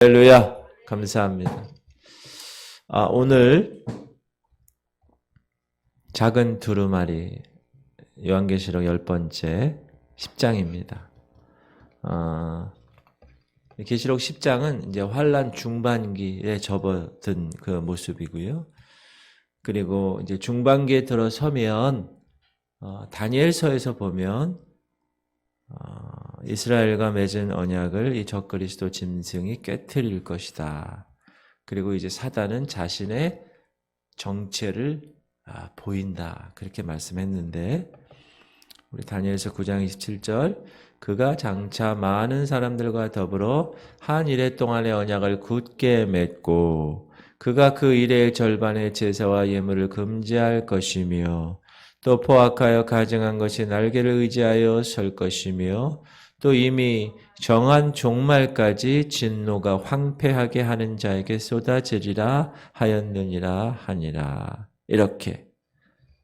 할렐루야. 감사합니다. 오늘 작은 두루마리 요한계시록 10번째 10장입니다. 계시록 10장은 이제 환란 중반기에 접어든 그 모습이고요. 그리고 이제 중반기에 들어서면 다니엘서에서 보면 이스라엘과 맺은 언약을 이 적그리스도 짐승이 깨트릴 것이다. 그리고 이제 사단은 자신의 정체를 보인다. 그렇게 말씀했는데 우리 다니엘서 9장 27절 그가 장차 많은 사람들과 더불어 한 이래 동안의 언약을 굳게 맺고 그가 그 이래의 절반의 제사와 예물을 금지할 것이며 또 포악하여 가증한 것이 날개를 의지하여 설 것이며 또 이미 정한 종말까지 진노가 황폐하게 하는 자에게 쏟아지리라 하였느니라 하니라. 이렇게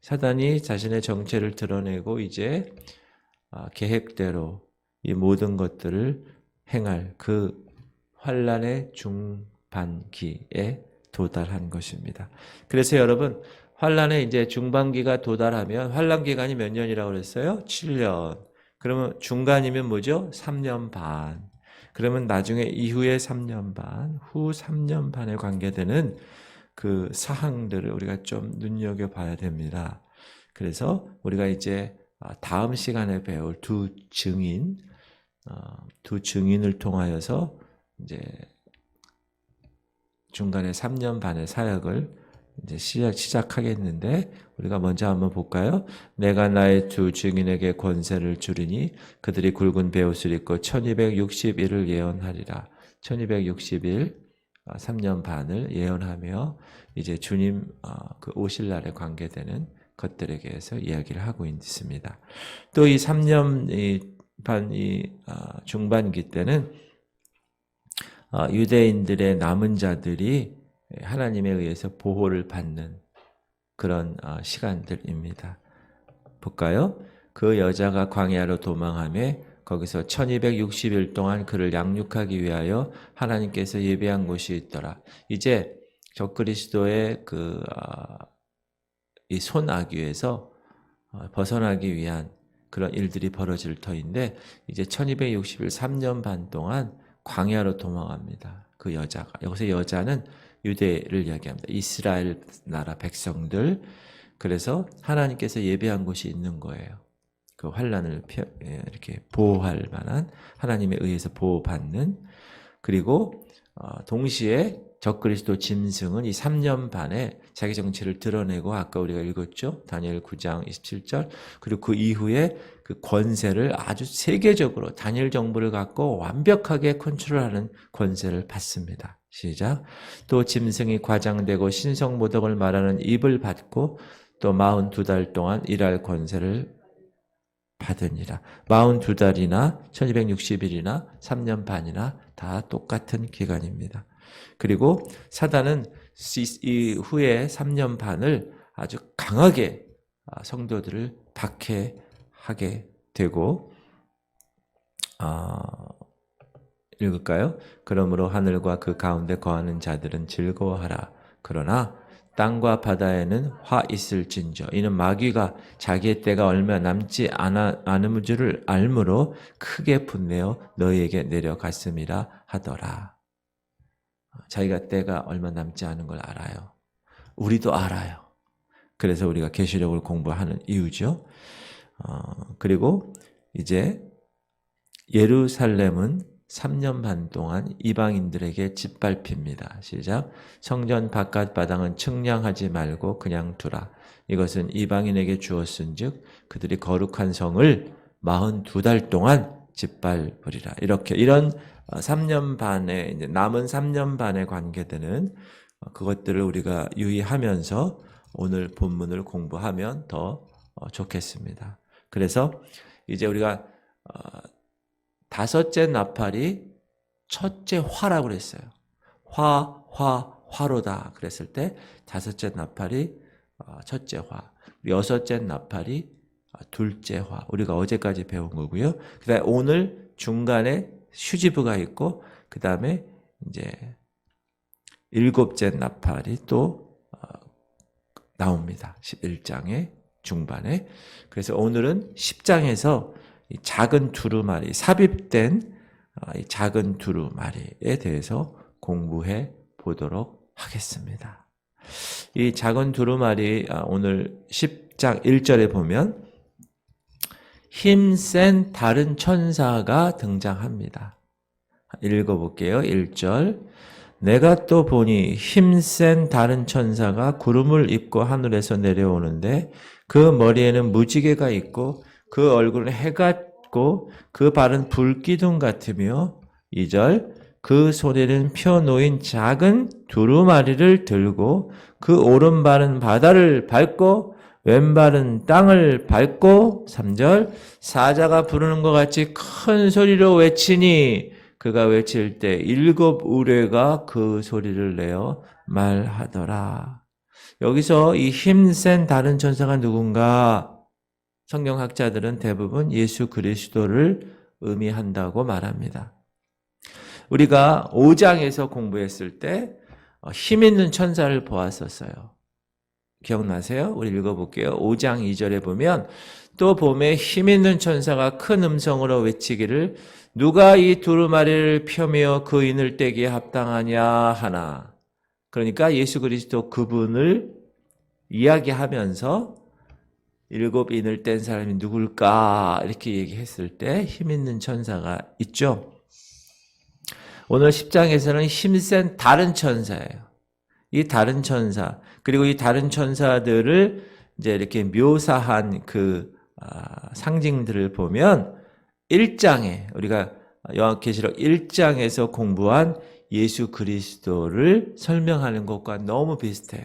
사단이 자신의 정체를 드러내고 이제 계획대로 이 모든 것들을 행할 그 환란의 중반기에 도달한 것입니다. 그래서 여러분 환란의 이제 중반기가 도달하면 환란 기간이 몇 년이라고 그랬어요? 7년. 그러면 중간이면 뭐죠? 3년 반. 그러면 나중에 이후에 3년 반, 후 3년 반에 관계되는 그 사항들을 우리가 좀 눈여겨봐야 됩니다. 그래서 우리가 이제 다음 시간에 배울 두 증인을 통하여서 이제 중간에 3년 반의 사역을 이제 시작하겠는데 우리가 먼저 한번 볼까요? 내가 나의 두 증인에게 권세를 주리니 그들이 굵은 베옷을 입고 1260일을 예언하리라. 1260일 3년 반을 예언하며 이제 주님 그 오실 날에 관계되는 것들에 대해서 이야기를 하고 있습니다. 또 이 3년 반 중반기 때는 유대인들의 남은 자들이 하나님에 의해서 보호를 받는 그런 시간들입니다. 볼까요? 그 여자가 광야로 도망하며 거기서 1260일 동안 그를 양육하기 위하여 하나님께서 예비한 곳이 있더라. 이제 적그리스도의 이 손아귀에서 벗어나기 위한 그런 일들이 벌어질 터인데 이제 1260일 3년 반 동안 광야로 도망합니다. 그 여자가. 여기서 여자는 유대를 이야기합니다. 이스라엘 나라 백성들. 그래서 하나님께서 예배한 곳이 있는 거예요. 그 환란을 이렇게 보호할 만한 하나님에 의해서 보호받는 그리고 동시에 적그리스도 짐승은 이 3년 반에 자기 정체를 드러내고 아까 우리가 읽었죠. 다니엘 9장 27절 그리고 그 이후에 그 권세를 아주 세계적으로 다니엘 정부를 갖고 완벽하게 컨트롤하는 권세를 받습니다. 시작. 또 짐승이 과장되고 신성모독을 말하는 입을 받고 또 42달 동안 일할 권세를 받으니라. 42달이나 1260일이나 3년 반이나 다 똑같은 기간입니다. 그리고 사단은 이후에 3년 반을 아주 강하게 성도들을 박해하게 되고 읽을까요? 그러므로 하늘과 그 가운데 거하는 자들은 즐거워하라. 그러나 땅과 바다에는 화 있을진저 이는 마귀가 자기의 때가 얼마 남지 않은 줄을 알므로 크게 분내어 너희에게 내려갔음이라 하더라. 자기가 때가 얼마 남지 않은 걸 알아요. 우리도 알아요. 그래서 우리가 계시록을 공부하는 이유죠. 그리고 이제 예루살렘은 3년 반 동안 이방인들에게 짓밟힙니다. 시작. 성전 바깥 바닥은 측량하지 말고 그냥 두라. 이것은 이방인에게 주었은즉 그들이 거룩한 성을 42달 동안 짓밟으리라. 이런 3년 반에 이제 남은 3년 반에 관계되는 그것들을 우리가 유의하면서 오늘 본문을 공부하면 더 좋겠습니다. 그래서 이제 우리가 다섯째 나팔이 첫째 화라고 그랬어요. 화로다 그랬을 때 다섯째 나팔이 첫째 화, 여섯째 나팔이 둘째 화. 우리가 어제까지 배운 거고요. 그다음에 오늘 중간에 휴지부가 있고 그다음에 이제 일곱째 나팔이 또 나옵니다. 11장의 중반에. 그래서 오늘은 10장에서 이 작은 두루마리, 삽입된 이 작은 두루마리에 대해서 공부해 보도록 하겠습니다. 이 작은 두루마리 오늘 10장 1절에 보면 힘센 다른 천사가 등장합니다. 읽어볼게요. 1절. 내가 또 보니 힘센 다른 천사가 구름을 입고 하늘에서 내려오는데 그 머리에는 무지개가 있고 그 얼굴은 해 같고 그 발은 불기둥 같으며 2절. 그 손에는 펴놓인 작은 두루마리를 들고 그 오른발은 바다를 밟고 왼발은 땅을 밟고 3절. 사자가 부르는 것 같이 큰 소리로 외치니 그가 외칠 때 7 우레가 그 소리를 내어 말하더라. 여기서 이 힘센 다른 천사가 누군가? 성경학자들은 대부분 예수 그리스도를 의미한다고 말합니다. 우리가 5장에서 공부했을 때 힘 있는 천사를 보았었어요. 기억나세요? 우리 읽어볼게요. 5장 2절에 보면 또 봄에 힘 있는 천사가 큰 음성으로 외치기를 누가 이 두루마리를 펴며 그 인을 떼기에 합당하냐 하나. 그러니까 예수 그리스도 그분을 이야기하면서 7 인을 뗀 사람이 누굴까 이렇게 얘기했을 때 힘 있는 천사가 있죠. 오늘 10장에서는 힘센 다른 천사예요. 이 다른 천사, 그리고 이 다른 천사들을 이제 이렇게 묘사한 그 상징들을 보면 1장에 우리가 요한계시록 1장에서 공부한 예수 그리스도를 설명하는 것과 너무 비슷해요.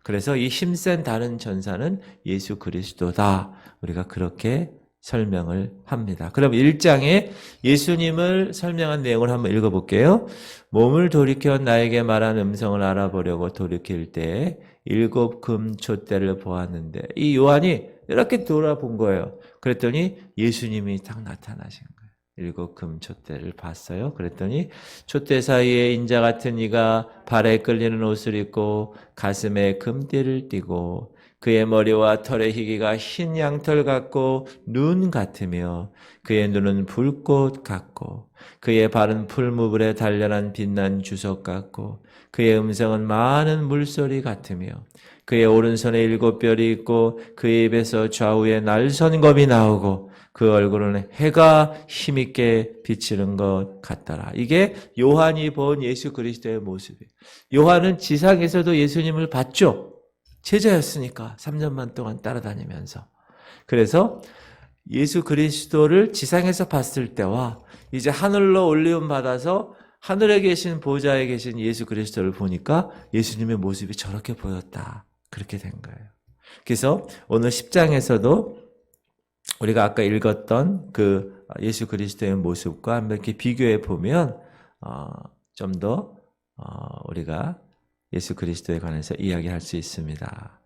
그래서 이 힘센 다른 천사는 예수 그리스도다. 우리가 그렇게 설명을 합니다. 그럼 1장에 예수님을 설명한 내용을 한번 읽어볼게요. 몸을 돌이켜 나에게 말한 음성을 알아보려고 돌이킬 때 7 금촛대를 보았는데 이 요한이 이렇게 돌아본 거예요. 그랬더니 예수님이 딱 나타나신 거예요. 7 금촛대를 봤어요. 그랬더니 촛대 사이에 인자 같은 이가 발에 끌리는 옷을 입고 가슴에 금띠를 띠고 그의 머리와 털의 희기가 흰 양털 같고 눈 같으며 그의 눈은 불꽃 같고 그의 발은 풀무불에 단련한 빛난 주석 같고 그의 음성은 많은 물소리 같으며 그의 오른손에 7 뼈리 있고 그의 입에서 좌우에 날선 검이 나오고 그 얼굴은 해가 힘있게 비치는 것 같더라. 이게 요한이 본 예수 그리스도의 모습이에요. 요한은 지상에서도 예수님을 봤죠. 제자였으니까 3년만 동안 따라다니면서. 그래서 예수 그리스도를 지상에서 봤을 때와 이제 하늘로 올리움 받아서 하늘에 계신 보좌에 계신 예수 그리스도를 보니까 예수님의 모습이 저렇게 보였다. 그렇게 된 거예요. 그래서 오늘 10장에서도 우리가 아까 읽었던 그 예수 그리스도의 모습과 한번 이렇게 비교해 보면 좀 더 우리가 예수 그리스도에 관해서 이야기할 수 있습니다.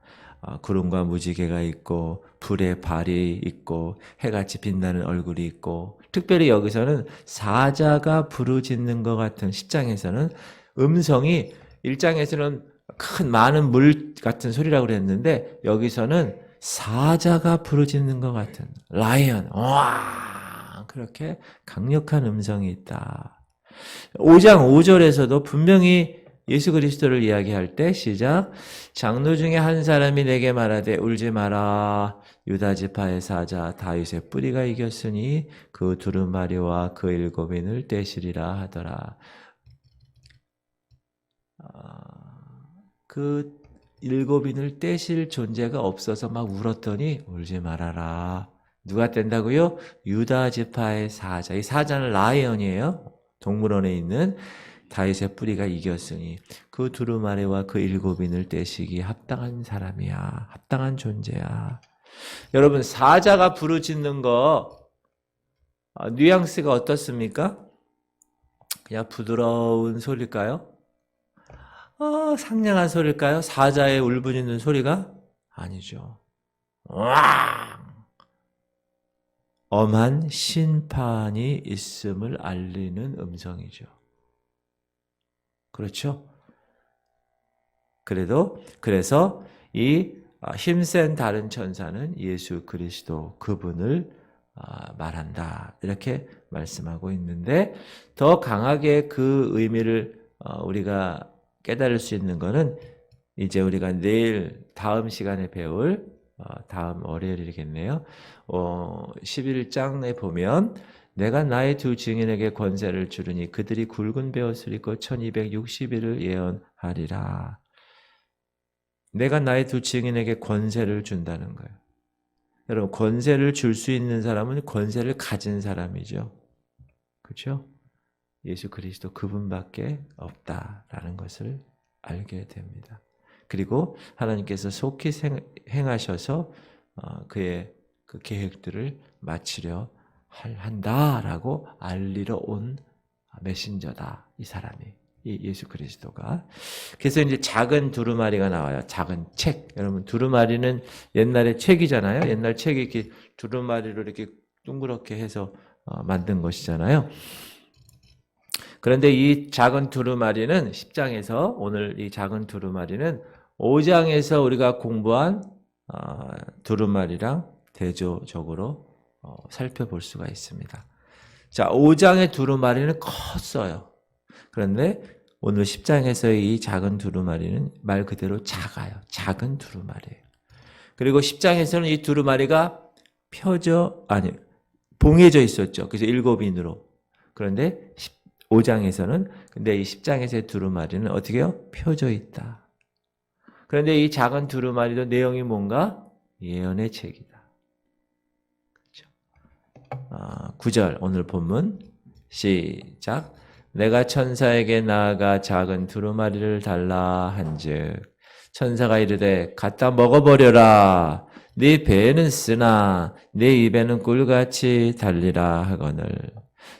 구름과 무지개가 있고 불의 발이 있고 해같이 빛나는 얼굴이 있고 특별히 여기서는 사자가 부르짖는 것 같은 10장에서는 음성이 1장에서는 큰 많은 물 같은 소리라고 그랬는데 여기서는 사자가 부르짖는 것 같은 라이언 와 그렇게 강력한 음성이 있다. 5장 5절에서도 분명히 예수 그리스도를 이야기할 때 시작 장로 중에 한 사람이 내게 말하되 울지 마라 유다 지파의 사자 다윗의 뿌리가 이겼으니 그 두루마리와 그 7인을 떼시리라 하더라. 그 7인을 떼실 존재가 없어서 막 울었더니 울지 말아라. 누가 뗀다고요? 유다 지파의 사자. 이 사자는 라이언이에요. 동물원에 있는 다윗의 뿌리가 이겼으니 그 두루마리와 그 7인을 떼시기 합당한 사람이야. 합당한 존재야. 여러분 사자가 부르짖는 거 뉘앙스가 어떻습니까? 그냥 부드러운 소리일까요? 상냥한 소리일까요? 사자의 울부짖는 소리가? 아니죠. 왕! 엄한 심판이 있음을 알리는 음성이죠. 그렇죠? 그래서 이 힘센 다른 천사는 예수 그리스도 그분을 말한다. 이렇게 말씀하고 있는데 더 강하게 그 의미를 우리가 깨달을 수 있는 것은 이제 우리가 내일 다음 시간에 배울 다음 월요일이겠네요. 11장에 보면 내가 나의 두 증인에게 권세를 주르니 그들이 굵은 베옷을 입고 1260일을 예언하리라. 내가 나의 두 증인에게 권세를 준다는 거예요. 여러분, 권세를 줄 수 있는 사람은 권세를 가진 사람이죠. 그렇죠? 예수 그리스도 그분밖에 없다라는 것을 알게 됩니다. 그리고 하나님께서 속히 행하셔서 그의 그 계획들을 마치려 한다라고 알리러 온 메신저다. 이 사람이. 이 예수 그리스도가. 그래서 이제 작은 두루마리가 나와요. 작은 책. 여러분, 두루마리는 옛날에 책이잖아요. 옛날 책이 이렇게 두루마리로 이렇게 둥그렇게 해서 만든 것이잖아요. 그런데 이 작은 두루마리는 10장에서 오늘 이 작은 두루마리는 5장에서 우리가 공부한 두루마리랑 대조적으로 살펴볼 수가 있습니다. 자, 5장의 두루마리는 컸어요. 그런데 오늘 10장에서의 이 작은 두루마리는 말 그대로 작아요. 작은 두루마리예요. 그리고 10장에서는 이 두루마리가 봉해져 있었죠. 그래서 7인으로. 그런데 5장에서는 근데 이 10장에서의 두루마리는 어떻게 해요? 펴져 있다. 그런데 이 작은 두루마리도 내용이 뭔가? 예언의 책이다. 그렇죠? 9절 오늘 본문 시작. 내가 천사에게 나아가 작은 두루마리를 달라 한즉 천사가 이르되 갖다 먹어버려라. 네 배에는 쓰나 네 입에는 꿀같이 달리라 하거늘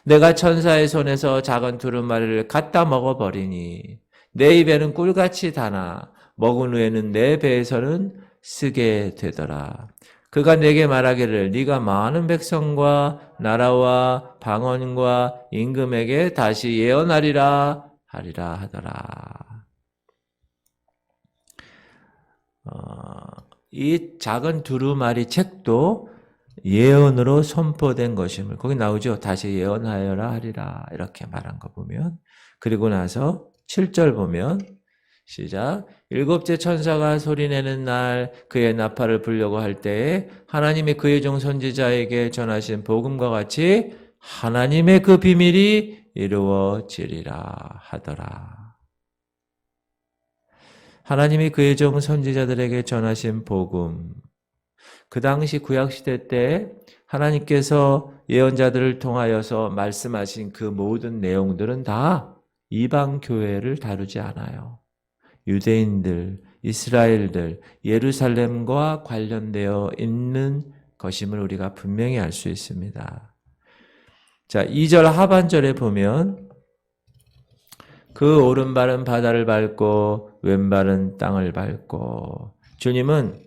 내가 천사의 손에서 작은 두루마리를 갖다 먹어버리니 내 입에는 꿀같이 다나 먹은 후에는 내 배에서는 쓰게 되더라. 그가 내게 말하기를 네가 많은 백성과 나라와 방언과 임금에게 다시 예언하리라 하더라. 이 작은 두루마리 책도 예언으로 선포된 것임을 거기 나오죠. 다시 예언하여라 하리라 이렇게 말한 거 보면 그리고 나서 7절 보면 시작. 일곱째 천사가 소리내는 날 그의 나팔을 불려고 할 때에 하나님이 그의 종 선지자에게 전하신 복음과 같이 하나님의 그 비밀이 이루어지리라 하더라. 하나님이 그의 종 선지자들에게 전하신 복음. 그 당시 구약시대 때 하나님께서 예언자들을 통하여서 말씀하신 그 모든 내용들은 다 이방 교회를 다루지 않아요. 유대인들, 이스라엘들, 예루살렘과 관련되어 있는 것임을 우리가 분명히 알 수 있습니다. 자, 2절 하반절에 보면 그 오른발은 바다를 밟고 왼발은 땅을 밟고 주님은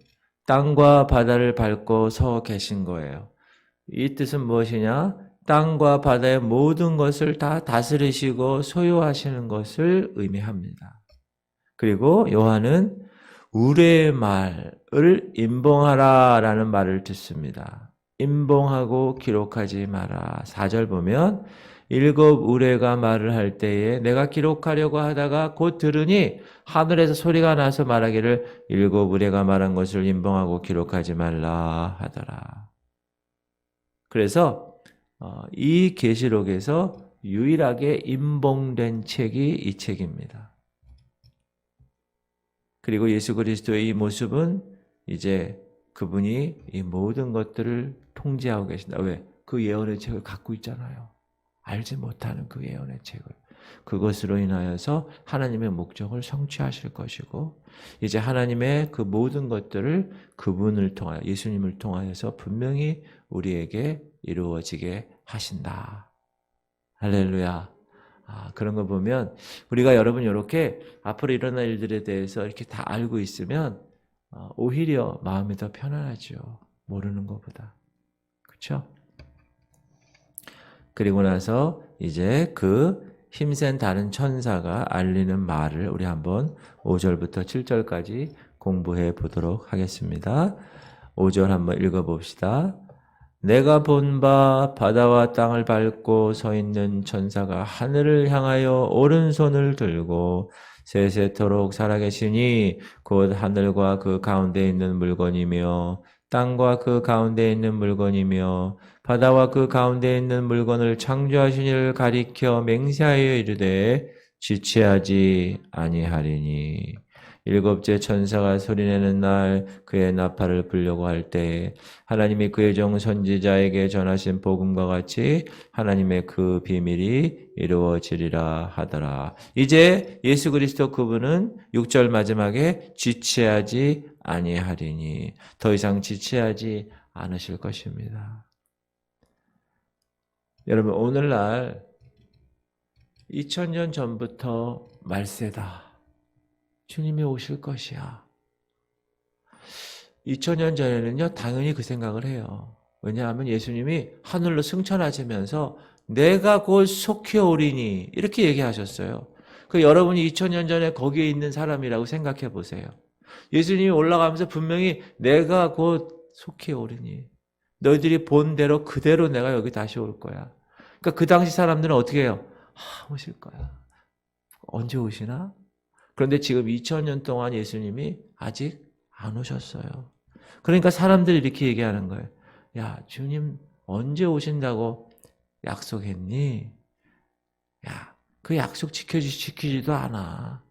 땅과 바다를 밟고 서 계신 거예요. 이 뜻은 무엇이냐? 땅과 바다의 모든 것을 다 다스리시고 소유하시는 것을 의미합니다. 그리고 요한은 우레의 말을 임봉하라라는 말을 듣습니다. 임봉하고 기록하지 마라. 4절 보면 일곱 우레가 말을 할 때에 내가 기록하려고 하다가 곧 들으니 하늘에서 소리가 나서 말하기를 일곱 우레가 말한 것을 임봉하고 기록하지 말라 하더라. 그래서 이 계시록에서 유일하게 임봉된 책이 이 책입니다. 그리고 예수 그리스도의 이 모습은 이제 그분이 이 모든 것들을 통제하고 계신다. 왜? 그 예언의 책을 갖고 있잖아요. 알지 못하는 그 예언의 책을. 그것으로 인하여서 하나님의 목적을 성취하실 것이고 이제 하나님의 그 모든 것들을 그분을 통하여 예수님을 통하여서 분명히 우리에게 이루어지게 하신다. 할렐루야. 그런 거 보면 우리가 여러분 이렇게 앞으로 일어날 일들에 대해서 이렇게 다 알고 있으면 오히려 마음이 더 편안하죠. 모르는 것보다. 그렇죠? 그리고 나서 이제 그 힘센 다른 천사가 알리는 말을 우리 한번 5절부터 7절까지 공부해 보도록 하겠습니다. 5절 한번 읽어봅시다. 내가 본 바 바다와 땅을 밟고 서 있는 천사가 하늘을 향하여 오른손을 들고 세세토록 살아계시니 곧 하늘과 그 가운데 있는 물건이며 땅과 그 가운데 있는 물건이며 바다와 그 가운데 있는 물건을 창조하신 이를 가리켜 맹세하여 이르되 지체하지 아니하리니 일곱째 천사가 소리내는 날 그의 나팔을 불려고 할 때 하나님이 그의 종 선지자에게 전하신 복음과 같이 하나님의 그 비밀이 이루어지리라 하더라. 이제 예수 그리스도 그분은 6절 마지막에 지체하지 아니하리니 더 이상 지체하지 않으실 것입니다. 여러분 오늘날 2000년 전부터 말세다. 주님이 오실 것이야. 2000년 전에는요, 당연히 그 생각을 해요. 왜냐하면 예수님이 하늘로 승천하시면서 내가 곧 속히 오리니 이렇게 얘기하셨어요. 그 여러분이 2000년 전에 거기에 있는 사람이라고 생각해 보세요. 예수님이 올라가면서 분명히 내가 곧 속히 오리니 너희들이 본 대로 그대로 내가 여기 다시 올 거야. 그러니까 그 당시 사람들은 어떻게 해요? 오실 거야. 언제 오시나? 그런데 지금 2000년 동안 예수님이 아직 안 오셨어요. 그러니까 사람들이 이렇게 얘기하는 거예요. 야, 주님 언제 오신다고 약속했니? 야, 그 약속 지키지도 않아.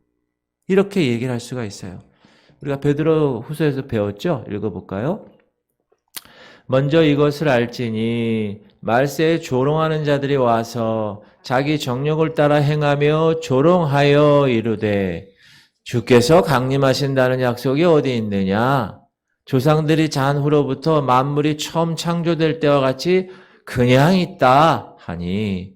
이렇게 얘기를 할 수가 있어요. 우리가 베드로 후서에서 배웠죠? 읽어볼까요? 먼저 이것을 알지니 말세에 조롱하는 자들이 와서 자기 정욕을 따라 행하며 조롱하여 이르되 주께서 강림하신다는 약속이 어디 있느냐? 조상들이 잔 후로부터 만물이 처음 창조될 때와 같이 그냥 있다 하니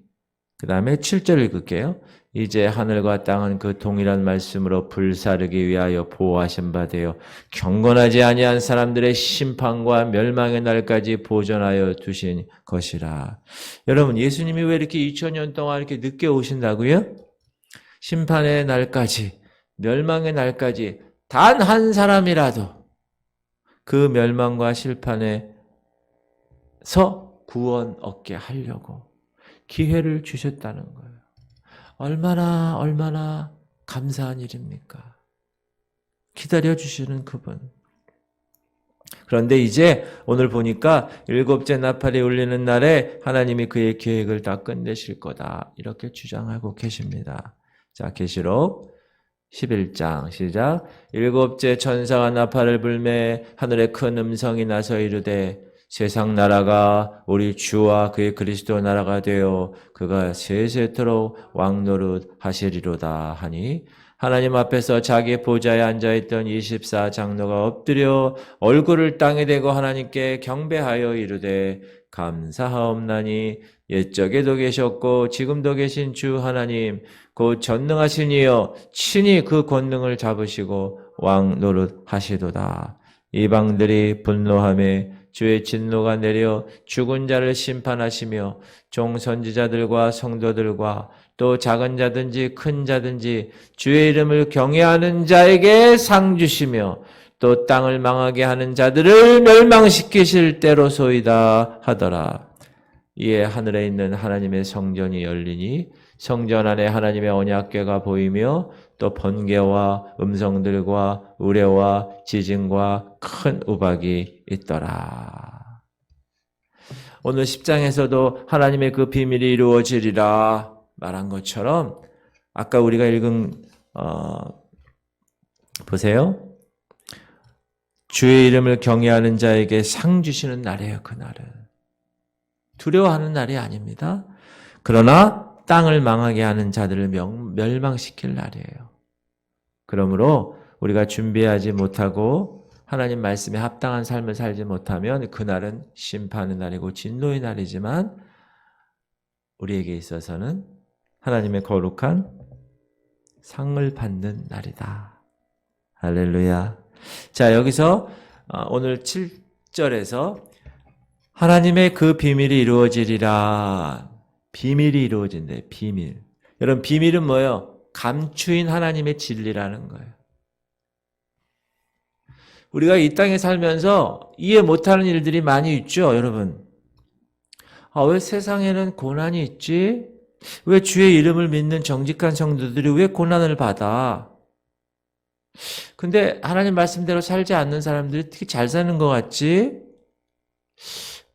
그 다음에 7절 읽을게요. 이제 하늘과 땅은 그 동일한 말씀으로 불사르기 위하여 보호하신 바 되어 경건하지 아니한 사람들의 심판과 멸망의 날까지 보존하여 두신 것이라. 여러분 예수님이 왜 이렇게 2000년 동안 이렇게 늦게 오신다고요? 심판의 날까지 멸망의 날까지 단 한 사람이라도 그 멸망과 심판에서 구원 얻게 하려고 기회를 주셨다는 거예요. 얼마나 감사한 일입니까? 기다려주시는 그분. 그런데 이제 오늘 보니까 7째 나팔이 울리는 날에 하나님이 그의 계획을 다 끝내실 거다. 이렇게 주장하고 계십니다. 자, 계시록 11장 시작. 7째 천사가 나팔을 불매 하늘에 큰 음성이 나서 이르되 세상 나라가 우리 주와 그의 그리스도 나라가 되어 그가 세세토록 왕노릇 하시리로다 하니 하나님 앞에서 자기 보좌에 앉아있던 24장로가 엎드려 얼굴을 땅에 대고 하나님께 경배하여 이르되 감사하옵나니 옛적에도 계셨고 지금도 계신 주 하나님 곧 전능하신 이여 친히 그 권능을 잡으시고 왕 노릇 하시도다. 이방들이 분노하며 주의 진노가 내려 죽은 자를 심판하시며 종 선지자들과 성도들과 또 작은 자든지 큰 자든지 주의 이름을 경외하는 자에게 상 주시며 또 땅을 망하게 하는 자들을 멸망시키실 때로소이다 하더라. 이에 하늘에 있는 하나님의 성전이 열리니 성전 안에 하나님의 언약궤가 보이며 또 번개와 음성들과 우레와 지진과 큰 우박이 있더라. 오늘 10장에서도 하나님의 그 비밀이 이루어지리라 말한 것처럼 아까 우리가 읽은 보세요. 주의 이름을 경외하는 자에게 상 주시는 날이에요. 그날은. 두려워하는 날이 아닙니다. 그러나 땅을 망하게 하는 자들을 멸망시킬 날이에요. 그러므로 우리가 준비하지 못하고 하나님 말씀에 합당한 삶을 살지 못하면 그날은 심판의 날이고 진노의 날이지만 우리에게 있어서는 하나님의 거룩한 상을 받는 날이다. 할렐루야. 자, 여기서 오늘 7절에서 하나님의 그 비밀이 이루어지리라. 비밀이 이루어진대. 비밀. 여러분, 비밀은 뭐예요? 감추인 하나님의 진리라는 거예요. 우리가 이 땅에 살면서 이해 못하는 일들이 많이 있죠, 여러분. 왜 세상에는 고난이 있지? 왜 주의 이름을 믿는 정직한 성도들이 왜 고난을 받아? 근데 하나님 말씀대로 살지 않는 사람들이 특히 잘 사는 것 같지?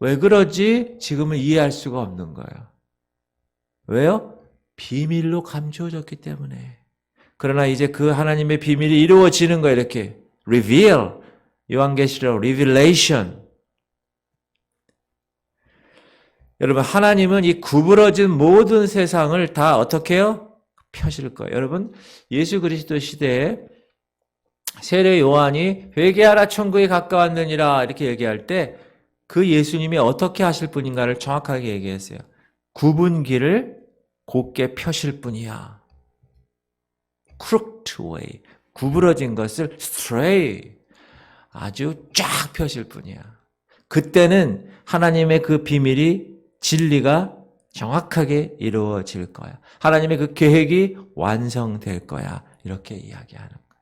왜 그러지? 지금은 이해할 수가 없는 거예요. 왜요? 비밀로 감추어졌기 때문에. 그러나 이제 그 하나님의 비밀이 이루어지는 거예요. 이렇게 reveal, 요한계시록 revelation. 여러분, 하나님은 이 구부러진 모든 세상을 다 어떻게 해요? 펴실 거예요. 여러분, 예수 그리스도 시대에 세례 요한이 회개하라 천국에 가까웠느니라 이렇게 얘기할 때 그 예수님이 어떻게 하실 분인가를 정확하게 얘기했어요. 굽은 길을 곧게 펴실 분이야. crooked way, 구부러진 것을 straight, 아주 쫙 펴실 분이야. 그때는 하나님의 그 비밀이 진리가 정확하게 이루어질 거야. 하나님의 그 계획이 완성될 거야. 이렇게 이야기하는 거야.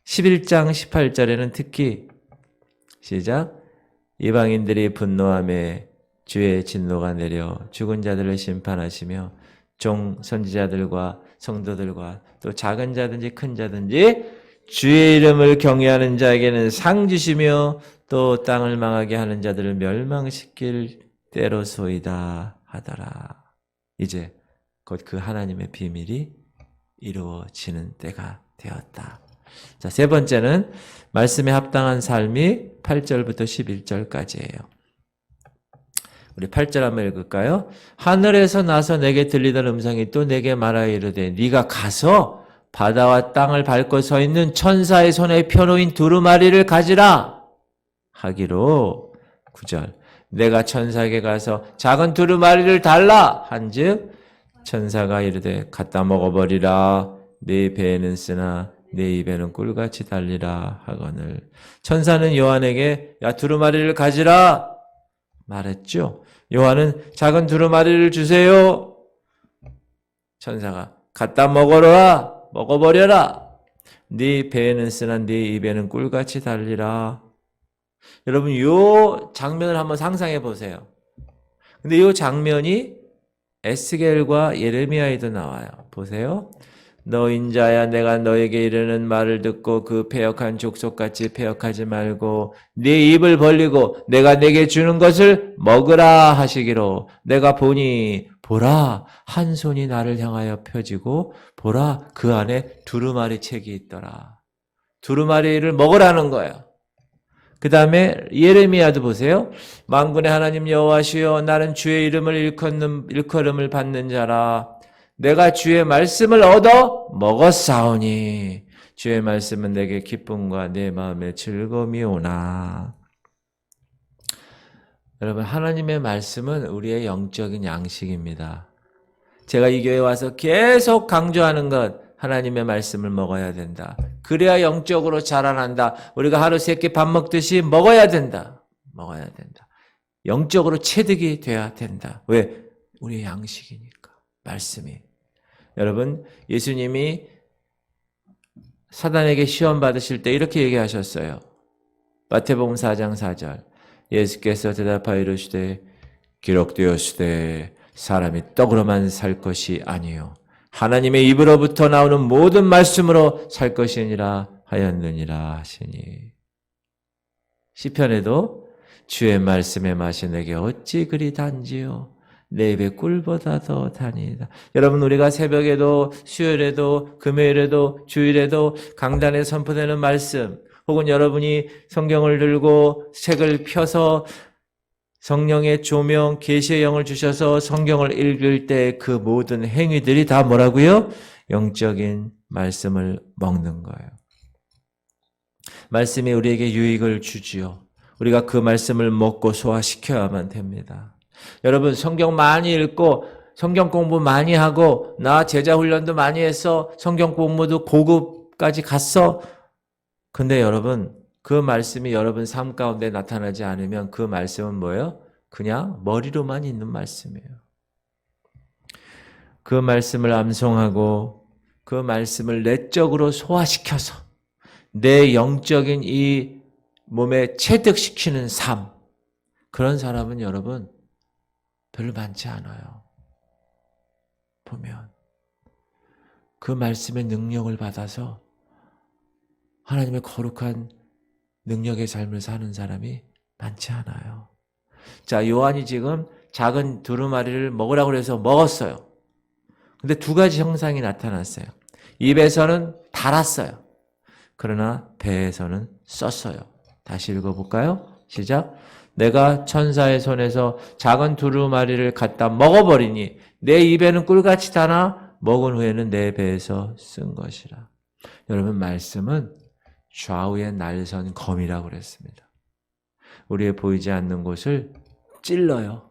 11장 18절에는 특히 시작. 이방인들이 분노하며 주의 진노가 내려 죽은 자들을 심판하시며 종 선지자들과 성도들과 또 작은 자든지 큰 자든지 주의 이름을 경외하는 자에게는 상 주시며 또 땅을 망하게 하는 자들을 멸망시킬 때로소이다 하더라. 이제 곧 그 하나님의 비밀이 이루어지는 때가 되었다. 자, 세 번째는 말씀에 합당한 삶이 8절부터 11절까지예요. 우리 8절 한번 읽을까요? 하늘에서 나서 내게 들리던 음성이 또 내게 말하여 이르되 네가 가서 바다와 땅을 밟고 서 있는 천사의 손에 펴놓인 두루마리를 가지라 하기로 9절 내가 천사에게 가서 작은 두루마리를 달라 한즉 천사가 이르되 갖다 먹어버리라 네 배에는 쓰나 내 입에는 꿀같이 달리라 하거늘 천사는 요한에게 야 두루마리를 가지라 말했죠. 요한은 작은 두루마리를 주세요. 천사가 갖다 먹어버려라. 네 배에는 쓰나 네 입에는 꿀같이 달리라. 여러분 요 장면을 한번 상상해 보세요. 근데 이 장면이 에스겔과 예레미야에도 나와요. 보세요. 너 인자야 내가 너에게 이르는 말을 듣고 그 패역한 족속같이 패역하지 말고 네 입을 벌리고 내가 내게 주는 것을 먹으라 하시기로 내가 보니 보라 한 손이 나를 향하여 펴지고 보라 그 안에 두루마리 책이 있더라. 두루마리를 먹으라는 거예요. 그 다음에 예레미야도 보세요. 만군의 하나님 여호와시여 나는 주의 이름을 일컬음을 받는 자라. 내가 주의 말씀을 얻어 먹었사오니 주의 말씀은 내게 기쁨과 내 마음에 즐거움이 오나. 여러분 하나님의 말씀은 우리의 영적인 양식입니다. 제가 이 교회에 와서 계속 강조하는 것 하나님의 말씀을 먹어야 된다. 그래야 영적으로 자라난다. 우리가 하루 3끼 밥 먹듯이 먹어야 된다. 먹어야 된다. 영적으로 체득이 돼야 된다. 왜? 우리의 양식이니까. 말씀이. 여러분 예수님이 사단에게 시험 받으실 때 이렇게 얘기하셨어요. 마태복음 4장 4절 예수께서 대답하여 이르시되 기록되었으되 사람이 떡으로만 살 것이 아니요 하나님의 입으로부터 나오는 모든 말씀으로 살 것이니라 하였느니라 하시니. 시편에도 주의 말씀의 맛이 내게 어찌 그리 단지요 내 입에 꿀보다 더 다니다. 여러분 우리가 새벽에도 수요일에도 금요일에도 주일에도 강단에 선포되는 말씀 혹은 여러분이 성경을 들고 책을 펴서 성령의 조명 계시의 영을 주셔서 성경을 읽을 때 그 모든 행위들이 다 뭐라고요? 영적인 말씀을 먹는 거예요. 말씀이 우리에게 유익을 주지요. 우리가 그 말씀을 먹고 소화시켜야만 됩니다. 여러분 성경 많이 읽고 성경 공부 많이 하고 나 제자 훈련도 많이 했어. 성경 공부도 고급까지 갔어. 근데 여러분 그 말씀이 여러분 삶 가운데 나타나지 않으면 그 말씀은 뭐예요? 그냥 머리로만 있는 말씀이에요. 그 말씀을 암송하고 그 말씀을 내적으로 소화시켜서 내 영적인 이 몸에 체득시키는 삶, 그런 사람은 여러분 별로 많지 않아요. 보면 그 말씀의 능력을 받아서 하나님의 거룩한 능력의 삶을 사는 사람이 많지 않아요. 자, 요한이 지금 작은 두루마리를 먹으라고 해서 먹었어요. 근데 두 가지 형상이 나타났어요. 입에서는 달았어요. 그러나 배에서는 썼어요. 다시 읽어볼까요? 시작. 내가 천사의 손에서 작은 두루마리를 갖다 먹어버리니 내 입에는 꿀같이 달아 먹은 후에는 내 배에서 쓴 것이라. 여러분, 말씀은 좌우에 날선 검이라고 그랬습니다. 우리의 보이지 않는 곳을 찔러요.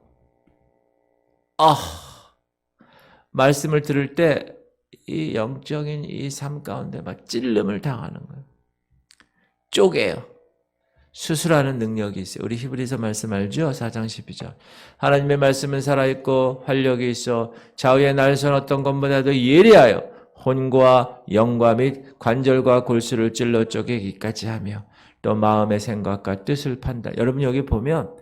말씀을 들을 때 이 영적인 이 삶 가운데 막 찔림을 당하는 거예요. 쪼개요. 수술하는 능력이 있어요. 우리 히브리서 말씀 알죠? 4장 12절. 하나님의 말씀은 살아있고 활력이 있어 좌우에 날선 어떤 것보다도 예리하여 혼과 영과 및 관절과 골수를 찔러 쪼개기까지 하며 또 마음의 생각과 뜻을 판단. 여러분 여기 보면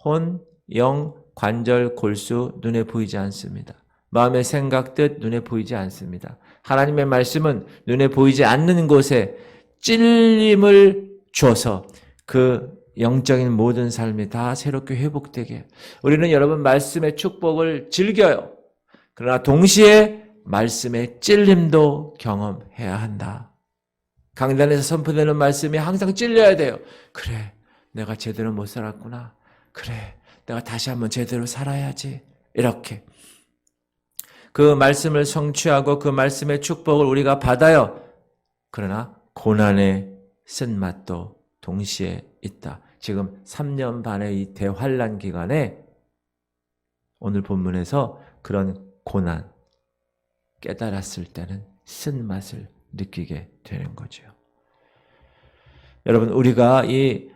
혼, 영, 관절, 골수 눈에 보이지 않습니다. 마음의 생각, 뜻 눈에 보이지 않습니다. 하나님의 말씀은 눈에 보이지 않는 곳에 찔림을 줘서 그 영적인 모든 삶이 다 새롭게 회복되게. 우리는 여러분 말씀의 축복을 즐겨요. 그러나 동시에 말씀의 찔림도 경험해야 한다. 강단에서 선포되는 말씀이 항상 찔려야 돼요. 그래, 내가 제대로 못 살았구나. 그래, 내가 다시 한번 제대로 살아야지. 이렇게. 그 말씀을 성취하고 그 말씀의 축복을 우리가 받아요. 그러나 고난의 쓴맛도 동시에 있다. 지금 3년 반의 이 대환란 기간에 오늘 본문에서 그런 고난, 깨달았을 때는 쓴맛을 느끼게 되는 거죠. 여러분, 우리가 이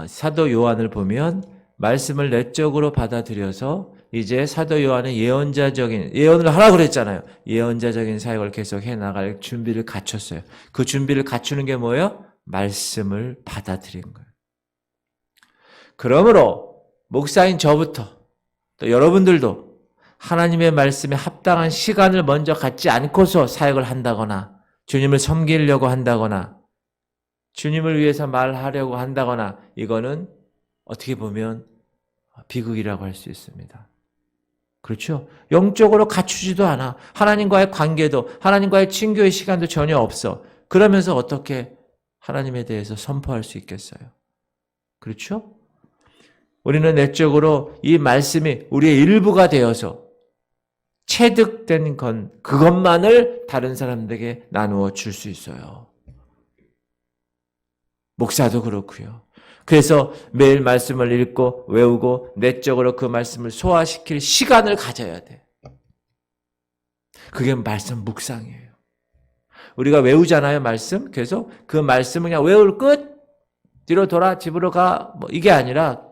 사도 요한을 보면 말씀을 내적으로 받아들여서 이제 사도 요한은 예언을 하라고 그랬잖아요. 예언자적인 사역을 계속 해나갈 준비를 갖췄어요. 그 준비를 갖추는 게 뭐예요? 말씀을 받아들인 거예요. 그러므로 목사인 저부터 또 여러분들도 하나님의 말씀에 합당한 시간을 먼저 갖지 않고서 사역을 한다거나 주님을 섬기려고 한다거나 주님을 위해서 말하려고 한다거나 이거는 어떻게 보면 비극이라고 할 수 있습니다. 그렇죠? 영적으로 갖추지도 않아. 하나님과의 관계도 하나님과의 친교의 시간도 전혀 없어. 그러면서 어떻게 하나님에 대해서 선포할 수 있겠어요? 그렇죠? 우리는 내적으로 이 말씀이 우리의 일부가 되어서 체득된 그것만을 다른 사람들에게 나누어 줄 수 있어요. 목사도 그렇고요. 그래서 매일 말씀을 읽고 외우고 내적으로 그 말씀을 소화시킬 시간을 가져야 돼. 그게 말씀 묵상이에요. 우리가 외우잖아요, 말씀. 계속 그 말씀을 그냥 외울 끝, 뒤로 돌아, 집으로 가, 뭐 이게 아니라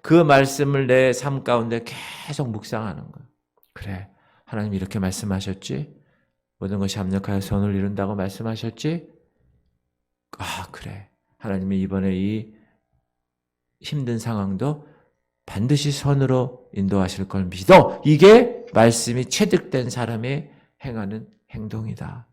그 말씀을 내 삶 가운데 계속 묵상하는 거예요. 그래, 하나님 이렇게 말씀하셨지? 모든 것이 합력하여 선을 이룬다고 말씀하셨지? 그래. 하나님이 이번에 이 힘든 상황도 반드시 선으로 인도하실 걸 믿어. 이게 말씀이 체득된 사람이 행하는 행동이다.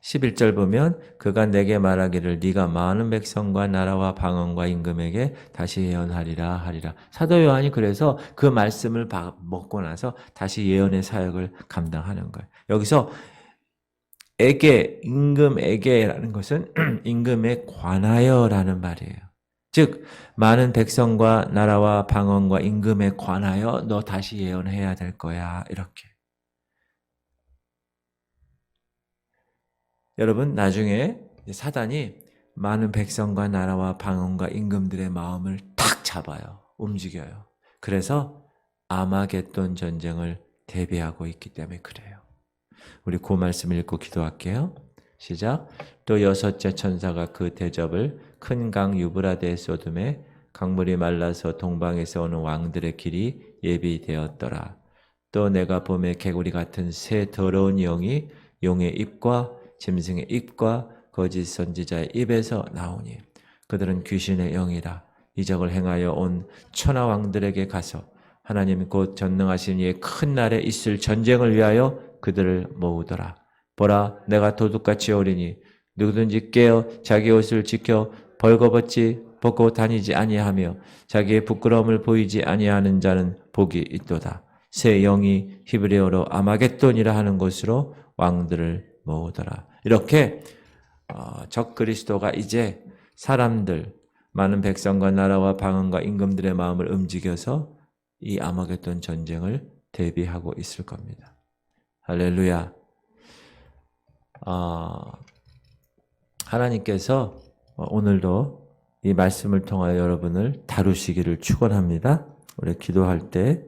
11절 보면 그가 내게 말하기를 네가 많은 백성과 나라와 방언과 임금에게 다시 예언하리라 하리라. 사도 요한이 그래서 그 말씀을 먹고 나서 다시 예언의 사역을 감당하는 거예요. 여기서 임금에게라는 것은 임금에 관하여라는 말이에요. 즉 많은 백성과 나라와 방언과 임금에 관하여 너 다시 예언해야 될 거야. 이렇게. 여러분 나중에 사단이 많은 백성과 나라와 방언과 임금들의 마음을 탁 잡아요. 움직여요. 그래서 아마겟돈 전쟁을 대비하고 있기 때문에 그래요. 우리 그 말씀 읽고 기도할게요. 시작. 또 여섯째 천사가 그 대접을 큰 강 유브라데에 쏟음에 강물이 말라서 동방에서 오는 왕들의 길이 예비되었더라. 또 내가 봄에 개구리 같은 새 더러운 영이 용의 입과 짐승의 입과 거짓 선지자의 입에서 나오니 그들은 귀신의 영이라 이적을 행하여 온 천하 왕들에게 가서 하나님 곧 전능하신 이의 큰 날에 있을 전쟁을 위하여 그들을 모으더라. 보라, 내가 도둑같이 오리니 누구든지 깨어 자기 옷을 지켜 벌거벗지 벗고 다니지 아니하며 자기의 부끄러움을 보이지 아니하는 자는 복이 있도다. 새 영이 히브리어로 아마겟돈이라 하는 곳으로 왕들을 모으더라. 이렇게 적그리스도가 이제 사람들, 많은 백성과 나라와 방언과 임금들의 마음을 움직여서 이 아마겟돈 전쟁을 대비하고 있을 겁니다. 할렐루야. 하나님께서 오늘도 이 말씀을 통하여 여러분을 다루시기를 축원합니다. 우리 기도할 때